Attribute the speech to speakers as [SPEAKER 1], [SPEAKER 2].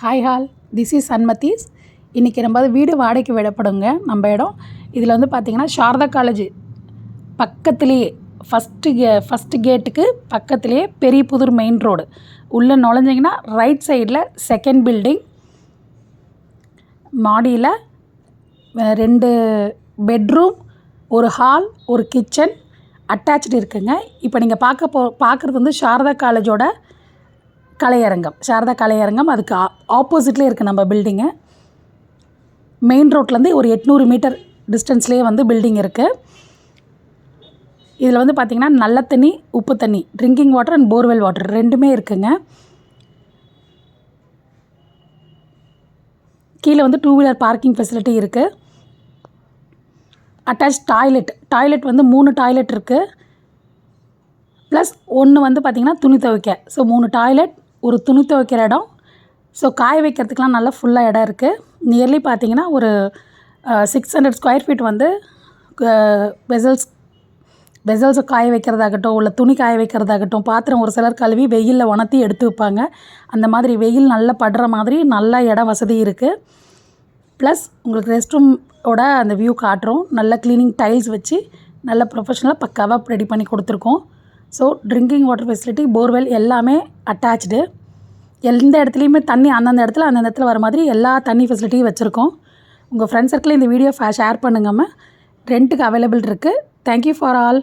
[SPEAKER 1] Hi all, this is சன்மதீஸ். இன்றைக்கி நம்ம வீடு வாடகைக்கு விடப்படுங்க. நம்ம இடம் இதில் வந்து பார்த்திங்கன்னா சாரதா காலேஜ் பக்கத்துலேயே ஃபஸ்ட்டு கேட்டுக்கு பக்கத்துலேயே பெரிய புதூர் மெயின் ரோடு உள்ளே நுழைஞ்சிங்கன்னா ரைட் சைடில் செகண்ட் பில்டிங் மாடியில் 2 பெட்ரூம், ஒரு ஹால், ஒரு கிச்சன் அட்டாச்சு இருக்குங்க. இப்போ நீங்கள் பார்க்குறது வந்து சாரதா காலேஜோட சாரதா கலையரங்கம் அதுக்கு ஆப்போசிட்லேயே இருக்குது நம்ம பில்டிங்கு. மெயின் ரோட்லேருந்து ஒரு 800 மீட்டர் டிஸ்டன்ஸ்லேயே வந்து பில்டிங் இருக்குது. இதில் வந்து பார்த்திங்கன்னா நல்ல தண்ணி, உப்பு தண்ணி, drinking water and borewell water ரெண்டுமே இருக்குங்க. கீழே வந்து 2 வீலர் பார்க்கிங் ஃபெசிலிட்டி இருக்குது. அட்டாச் டாய்லெட் வந்து 3 டாய்லெட் இருக்குது. ப்ளஸ் ஒன்று வந்து பார்த்திங்கன்னா துணி துவைக்க. ஸோ 3 டாய்லெட், ஒரு துணி துவைக்கிற இடம். ஸோ காய வைக்கிறதுக்கெலாம் நல்லா ஃபுல்லாக இடம் இருக்குது. நியர்லி பார்த்திங்கன்னா ஒரு 600 ஸ்கொயர் ஃபீட் வந்து வெசல்ஸை காய வைக்கிறதாகட்டும், இல்லை துணி காய வைக்கிறதாகட்டும், பாத்திரம் ஒரு சிலர் கழுவி வெயிலில் உணர்த்தி எடுத்து வைப்பாங்க. அந்த மாதிரி வெயில் நல்லா படுற மாதிரி நல்ல இடம் வசதி இருக்குது. ப்ளஸ் உங்களுக்கு ரெஸ்ட் ரூமோட அந்த வியூ காட்டுறோம். நல்ல க்ளீனிங் டைல்ஸ் வச்சு நல்ல ப்ரொஃபஷ்னலாக பக்காவாக ரெடி பண்ணி கொடுத்துருக்கோம். So drinking water facility, borewell எல்லாமே அட்டாச்சு. எந்த இடத்துலையுமே தண்ணி அந்தந்த இடத்துல வர மாதிரி எல்லா தண்ணி ஃபெசிலிட்டியும் வச்சுருக்கோம். உங்கள் ஃப்ரெண்ட்ஸ் சர்க்கிளில் இந்த வீடியோ ஷேர் பண்ணுங்கம்மா. ரெண்ட்டுக்கு அவைலபிள் இருக்குது. Thank you for all.